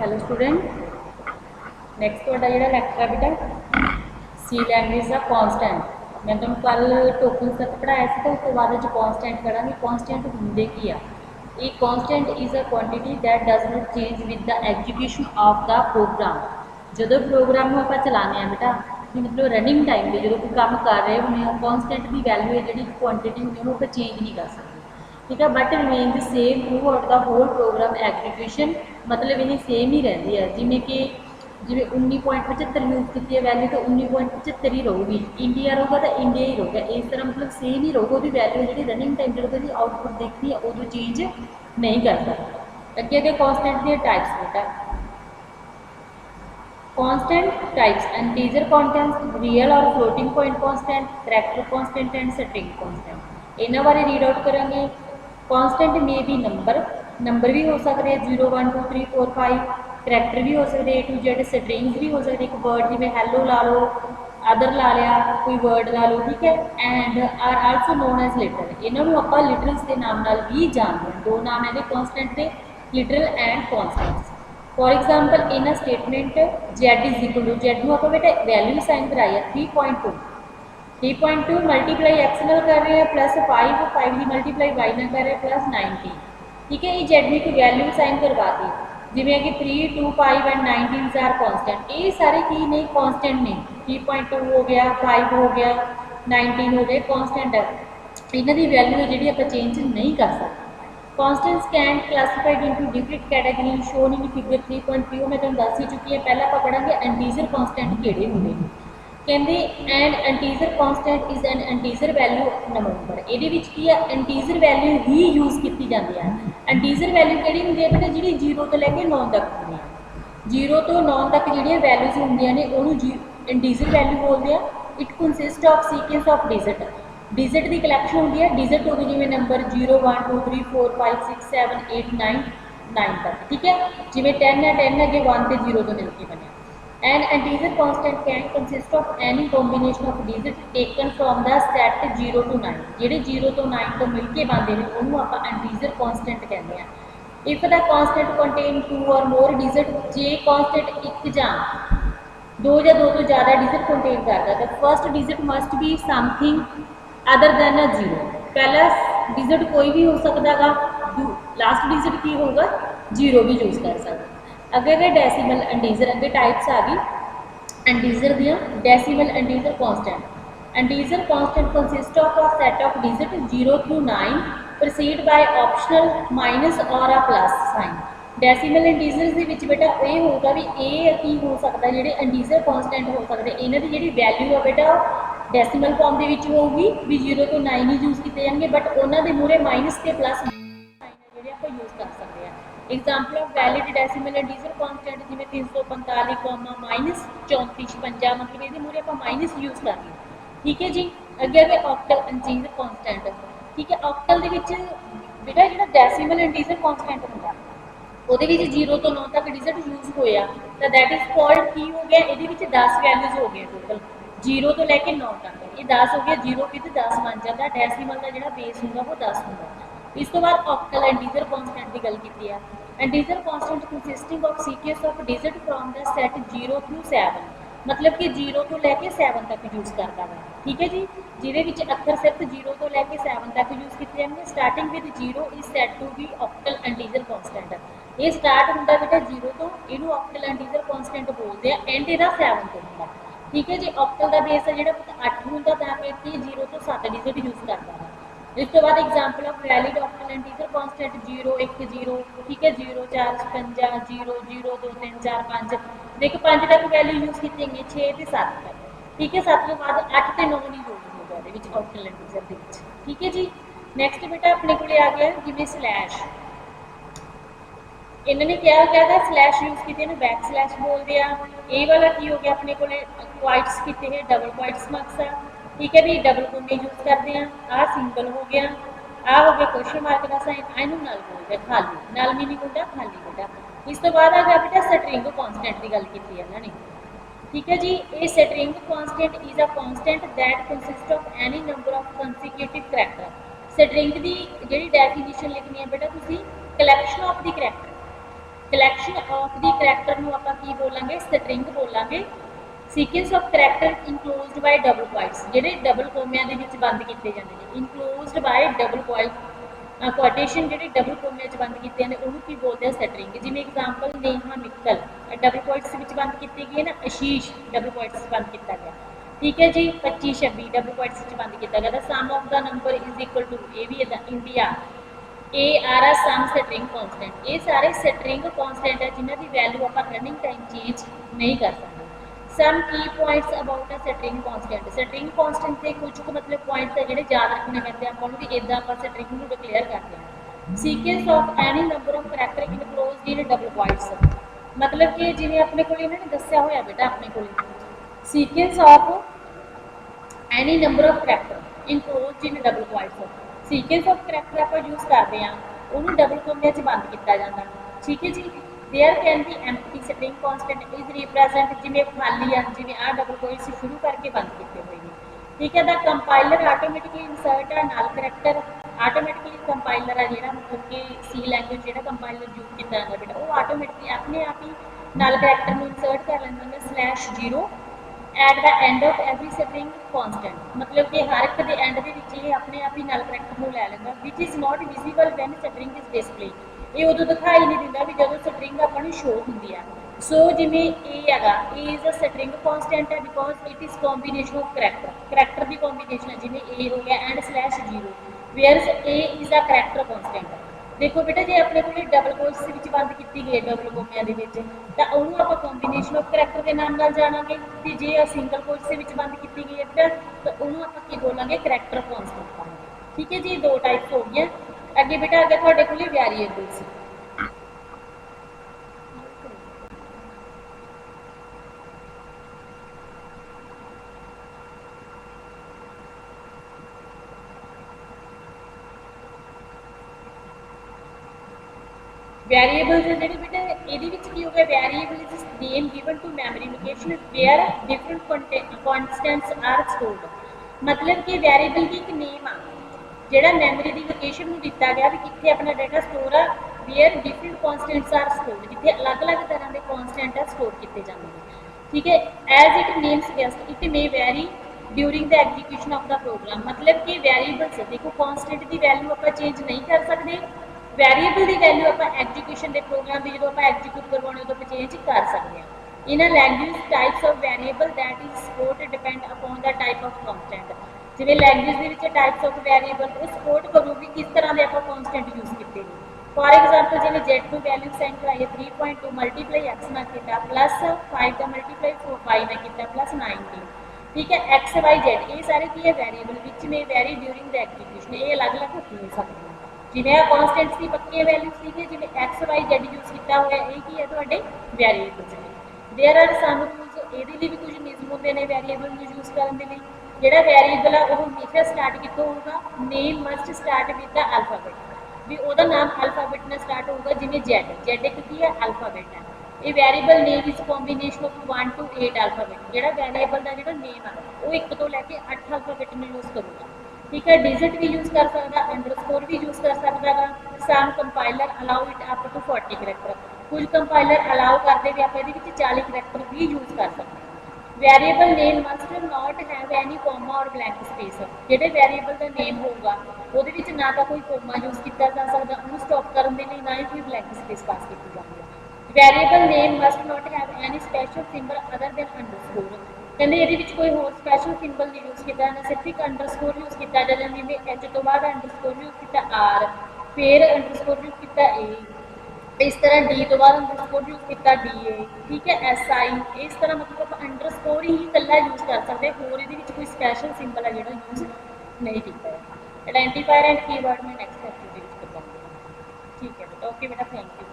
Hello student, next तुहाडा जिहड़ा lecture है बेटा सी लैंग्वेज का कॉन्सटेंट। मैं तुहानूं कल टोकन सैट पढ़ाया सी, तो उस तो बाद कॉन्सटेंट करांगे। कॉन्सटेंट हुंदे की आ? ये constant is a quantity that does not change with the execution of the program. जो प्रोग्राम आप चलाने बेटा मतलब रनिंग टाइम में जो कोई काम कर रहे होंगे, कॉन्सटेंट की वैल्यू है जी क्वांटिटी होंगी वो चेंज नहीं कर सकते, ठीक है। But remain the same throughout the whole program execution, मतलब इन्हें सेम ही रहती है। जिमें कि जिमें 19.75 यूज की वैल्यू तो 19.75 ही रहूगी, इंडिया रहूगा तो इंडिया ही रहूगा। इस तरह मतलब सेम ही रहूगा, वो वैल्यू जी रनिंग टाइम जो आउटपुट देखनी है उदो चेंज नहीं करता। अगे अगे कॉन्सटेंट दी टाइप्स बेटा, constant types integer constant, real और floating point constant, character constant and string constant। इन्हां बारे रीड आउट करांगे। constant में भी नंबर भी हो सकते हैं 0 1 2 3 4 5, करैक्टर भी हो सकते A to Z, स्ट्रिंग्स भी हो सकते, एक वर्ड जिमें हैलो ला लो, अदर ला लिया, कोई वर्ड ला लो, ठीक है। And are also known as literal. इन्होंने आप लिटरल्स के नाम नाल भी जानते हैं। दो नाम है कॉन्सटेंट के, literal and constants. For example in a statement Z is equal to, Z को आप बेटा वैल्यू साइन कराई है 3.2, 3.2 मल्टीप्लाई एक्स नाल कर रहे हैं प्लस 5, 5 की मल्टीप्लाई वाई नाल कर रहे हैं प्लस 90, ठीक है। ये Z की कोई वैल्यू साइन करवा दी, जिमें कि 3 2 5 एंड 19 आर कॉन्सटेंट। ये सारे की नहीं कॉन्सटेंट ने, 3.2 हो गया, 5 हो गया, 19 हो गए, कॉन्सटेंट है। इन्हों की वैल्यू है जी आप चेंज नहीं कर सकते। Constants can classified into different category shown in figure 3.3। मैं तुहानूं दस ही चुकी है। पहला आप पढ़ांगे इंटीजर कॉन्सटेंट किहड़े हुंदे ने। कहते and integer constant is an integer value number. ये की है इंटीजर वैल्यू ही यूज की जाती है। इंटीजर वैल्यू किहड़ी हुंदी है बेटा, जी 0 तो लैके 9 तक होंदी है। 0 तो 9 तक जी वैल्यूज होंदियां ने उन्होंने इंटीजर वैल्यू बोलते हैं। It consist of sequence of digit, digit की कलैक्शन होती है। डिजिट हो गई जिमें नंबर 0 1 2 3 4 5 6 7 8 9 9 तक, ठीक है। जिमें 10 है 10 अगे 1 तो 0 तो मिलकर बने। And integer constant can consist of any combination of digit taken from the set 0 to 9। ਜਿਹੜੇ 0 to 9 ਤੋਂ ਮਿਲ ਕੇ ਬਣਦੇ ਨੇ ਉਹਨੂੰ ਆਪਾਂ ਇੰਟੀਜਰ ਕਨਸਟੈਂਟ ਕਹਿੰਦੇ ਆ। ਇਫ ਦਾ ਕਨਸਟੈਂਟ ਕੰਟੇਨ 2 और मोर डिजिट, ਜੇ ਕਨਸਟੈਂਟ ਇੱਕ ਜਾਂ दो या दो तो ज़्यादा डिजिट कंटेन करता है, first digit must be something other than अ 0। पहला डिजिट कोई भी हो सकता है, लास्ट डिजिट की होगा 0 भी यूज कर सकते। अगर डेसीमल इंटीजर अगे टाइप्स आ गई इंटीजर दियाँ, decimal integer constant. Integer constant consist of a set of digit 0 to 9 proceed by optional minus or a plus sign. Decimal integers के विच बेटा ये होगा भी ये की हो सकता है, जो इंटीजर कॉन्सटेंट हो सकते इन्हों की जी वैल्यू है बेटा डेसीमल फॉर्म के विच होगी भी 0 to 9 ही यूज किए जाएंगे, बट उन्होंने मूहरे माइनस के प्लस जो आप यूज कर सकते हैं। Example of valid decimal integer constant जिमें 345 माइनस 34 56, मतलब ये मूहरे आप माइनस यूज कर रहे हैं, ठीक है जी। अगे अगे ऑक्टल इंटीजर कॉन्सटेंट, ठीक है। ऑक्टल के बेटा जो डेसीमल इंटीजर कॉन्सटेंट होगा वो 0 to 9 तक डिजिट यूज होया तो दैट इज कॉल्ड की हो गया। ये 10 वैल्यूज हो गए टोटल 0 तो लैके 9 तक, ये 10 हो गया। 0 भी 10 बन जाता, डेसीमल का जो बेस होगा वो 10 होगा। इस तो बाद ऑक्टल इंटीजर कॉन्सटेंट की गल की है। Integer constant consisting of sequence of digit from the set 0 to 7, मतलब कि 0 तो लैके 7 तक यूज करता है, ठीक है जी। जिसे अखर सिर्फ 0 तो लैके 7 तक यूज किए जाएंगे। Starting with 0 is set to be octal integer constant. ये स्टार्ट होंगे बेटा 0 तो, इनू ऑक्टल इंटीजर कॉन्सटेंट बोलते हैं। एंड इहदा 7 तो होंगे, ठीक है जी। ऑक्टल का बेस है जो 8 होंगे, करके 0 to 7 डिजिट यूज करता है। इस तो बाद example of valid octal integer constant 0 1 0, ठीक है। 0 4 56 0 0 2 3 4 5, देखो 5 तक वैल्यू यूज की 6 तो 7 तक, ठीक है। 7 के बाद 8 तो 9 नहीं यूज होगा ऑक्टल इंटीजर के, ठीक है जी। नैक्सट बेटा अपने को आ गया जिमें स्लैश, इन्होंने क्या क्या था स्लैश यूज किए हैं, बैक स्लैश बोलते हैं। ये वाला की हो गया अपने को क्वाइट्स किए हैं, डबल क्वाइट्स मार्क्स आ, ठीक है भी डबल कोने यूज करते हैं। आ सिंगल हो गया, आ हो गया क्वेश्चन मार्क का साइन, इनू नल बोलते हैं, खाली नल मीनिंग होता खाली बेटा। इस तो बाद आ गया बेटा स्ट्रिंग कॉन्सटेंट की गल की इन्होंने, ठीक है जी। ये string constant is a constant that consist of any number of consecutive character. String की जी डेफिनेशन लिखनी है बेटा तुसी, collection of the character, collection of the character ਨੂੰ ਆਪਾਂ ਕੀ ਬੋਲਾਂਗੇ, ਸਟ੍ਰਿੰਗ ਬੋਲਾਂਗੇ। Sequence of character enclosed by double quotes, ਜਿਹੜੇ ਡਬਲ ਕੋਮਿਆਂ ਦੇ ਵਿੱਚ ਬੰਦ ਕੀਤੇ ਜਾਂਦੇ ਨੇ, ਇਨਕਲੋਜ਼ਡ ਬਾਈ ਡਬਲ ਕੁਆਟੇਸ਼ਨ ਜਿਹੜੇ ਡਬਲ ਕੋਮਿਆਂ 'ਚ ਬੰਦ ਕੀਤੇ ਨੇ ਉਹਨੂੰ ਕੀ ਬੋਲਦੇ ਆ, ਸਟ੍ਰਿੰਗ। ਜਿਵੇਂ ਐਗਜ਼ਾਮਪਲ ਨੇਹਾ ਮਿੱਤਲ ਡਬਲ ਕੁਆਇਟਸ ਵਿੱਚ ਬੰਦ ਕੀਤੀ ਗਈ ਹੈ ਨਾ, ਆਸ਼ੀਸ਼ ਡਬਲ ਕੁਆਇਟਸ 'ਚ ਬੰਦ ਕੀਤਾ ਗਿਆ, ਠੀਕ ਹੈ ਜੀ। 25 26 ਡਬਲ ਕੁਆਇਟਸ 'ਚ ਬੰਦ ਕੀਤਾ ਗਿਆ। ਸਮ ਆਫ ਦਾ ਨੰਬਰ ਇਜ਼ ਇਕੁਅਲ ਟੂ, ਇਹ ਵੀ ਇੰਡੀਆ ਇਹ ਆਰ ਆ ਸਮ ਸਟ੍ਰਿੰਗ ਕੌਂਸਟੈਂਟ। ਇਹ ਸਾਰੇ ਸਟ੍ਰਿੰਗ ਕੌਂਸਟੈਂਟ ਹੈ ਜਿਨ੍ਹਾਂ ਦੀ ਵੈਲਿਊ ਆਪਾਂ ਰਨਿੰਗ ਟਾਈਮ ਚੇਂਜ ਨਹੀਂ ਕਰ ਸਕਦੇ। Some key points about a string constant, string constant ਦੇ ਕੁਝ ਕੁ ਮਤਲਬ ਪੁਆਇੰਟਸ ਹੈ ਜਿਹੜੇ ਯਾਦ ਰੱਖਣੇ ਪੈਂਦੇ ਆਪਾਂ ਨੂੰ, ਵੀ ਇਦਾਂ ਆਪਾਂ ਸਟ੍ਰਿੰਗ ਨੂੰ ਡਿਕਲੇਅਰ ਕਰਦੇ ਹਾਂ। Sequence of any number of character enclosed in double quotes, ਮਤਲਬ ਕਿ ਜਿਵੇਂ ਆਪਣੇ ਕੋਲ ਇਹਨਾਂ ਨੇ ਦੱਸਿਆ ਹੋਇਆ ਬੇਟਾ, ਆਪਣੇ ਕੋਲ sequence of any number of character enclosed in double quotes. Sequence of character ਆਪਾਂ ਯੂਜ਼ ਕਰਦੇ ਹਾਂ, ਉਹਨੂੰ ਡਬਲ ਕੋਮਿਆਂ 'ਚ ਬੰਦ ਕੀਤਾ ਜਾਂਦਾ, ਠੀਕ ਹੈ ਜੀ। There can be empty string constant is represent, जिवें खाली आ, जिवें आ डबल कोट्स शुरू करके बंद किए हुए हैं, ठीक है। The compiler automatically insert a null character, automatically compiler आ जिहड़ा मतलब कि सी लैंग्वेज जिहड़ा कंपाइलर यूज किया जाता बेटा, वो ऑटोमेटिकली अपने आप ही नल करैक्टर में इंसर्ट कर लैंदा /0 at the end of every string constant, मतलब कि हर एक दे एंड दे विच ये अपने आप ही नल करैक्टर नूं लै लैंदा, which is not visible when string is display. ये उदों दिखाई नहीं दिंदा भी जदों स्ट्रिंग आपां नूं शो हुंदी है। सो जिवें ए हैगा, A is a string constant है because it is combination of character की कॉम्बीनेशन है, जिवें ए हो गया and /0 whereas A is a character constant. देखो बेटा जे अपने को डबल कोट्स विच बंद की गई डबल कोमियां दे विच, तां उहनूं आपां कॉम्बीनेशन ऑफ करैक्टर के नाम नाल जाणांगे, ते जे सिंगल कोट्स दे विच बंद की गई है बेटा तां उहनूं आपां की बोलांगे करैक्टर कांस्टेंट कहांगे, ठीक है जी। दो टाइप्स हो गई। अगे बेटा अगे तुहाडे कोल वेरिएबल्स, वेरिएबल्स है जिहड़े बेटा इहदे विच की हो गया, variable is name given to memory location where different constants are stored, मतलब कि वेरिएबल की एक नेम आ जिहड़ा मैमोरी की लोकेशन नूं दिता गया भी कित्थे अपना डाटा स्टोर आ, where different constants are stored, जिथे अलग अलग तरह के कॉन्स्टेंट आ स्टोर किए जाते हैं, ठीक है। As it name suggest it may vary during the execution of the program, मतलब कि वेरिएबल्स देखो कॉन्स्टेंट की वैल्यू आप चेंज नहीं कर सकते, वेरिएबल की वैल्यू आप एग्जीक्यूशन के प्रोग्राम की जो आप एग्जीक्यूट करवाने उदों आप चेंज कर सकते हैं। In a language types of variable that is support depend upon the type of constant, जिवें लैंग्वेज के टाइप्स ऑफ वेरिएबल वो सपोर्ट करूगी किस तरह के आप कॉन्स्टेंट यूज किए। फॉर एग्जाम्पल जिवें जेड टू वैल्यू साइन कराइए 3.2 मल्टीप्लाई एक्स ना किया प्लस 5 का मल्टीप्लाई 4 ना किया प्लस 19, ठीक है। एक्स वाई जेड ये सारे की है वेरिएबल विच में वेरी ड्यूरिंग द एग्जीक्यूशन, ये अलग अलग हो सकते हैं। जिवें आ कॉन्स्टेंट्स की पक्की वैल्यू सी, जिवें एक्स वाई जेड यूज किया हुआ ये की है तुहाडे वेरिएबल्स ने। देयर आर सम रूल्स, ये भी कुछ नियम होंगे ने वेरिएबल यूज करने के लिए। जिहड़ा वेरिएबल आ वो हमेशा स्टार्ट कितों होगा, name must start with the alphabet, भी ਉਹਦਾ ਨਾਮ अल्फाबेट ਨਾਲ स्टार्ट होगा, जिवें जेड एक की है अल्फाबेट है। ये variable name is combination of 1 to 8 alphabet, जिहड़ा वेरिएबल का जिहड़ा नेम है वो 1 तो लैके 8 अल्फाबेट में यूज करूँगा, ठीक है। डिजिट भी यूज कर सकता, अंडरस्कोर भी यूज कर सकता है। Some compiler allow it up to 40 character, कुछ कंपाइलर अलाउ करते भी आप 40 करैक्टर भी यूज कर सकते हैं। Variable name must not have any comma or blank space, जिहड़े वेरिएबल का नेम होगा ਉਹਦੇ ਵਿੱਚ ना तो कोई कोमा यूज किया जा सकता, उन्होंने स्टॉप करने के लिए ना ही कोई ब्लैंक स्पेस पास की जाती है। Variable name must not have any special symbol other than underscore, कहते ये कोई होर स्पैशल सिंबल नहीं यूज किया जाना, सिर्फ एक अंडरस्कोर यूज किया जाता, जिवें एच तो बाद अंडरस्कोर यूज किया आर, फिर अंडरस्कोर यूज किया ए, इस तरह डी तो बाद अंडरस्कोर यूज किया डी ए, ठीक है। एस आई इस तरह मतलब आप अंडरस्कोर ही कला यूज कर सकते, होर ये कोई स्पैशल सिंबल है जो यूज नहीं किया है। आइडेंटिफायर एंड कीवर्ड में नैक्सट एक्टिविटी करवाऊंगी, ठीक है बेटा। ओके बेटा, थैंक यू।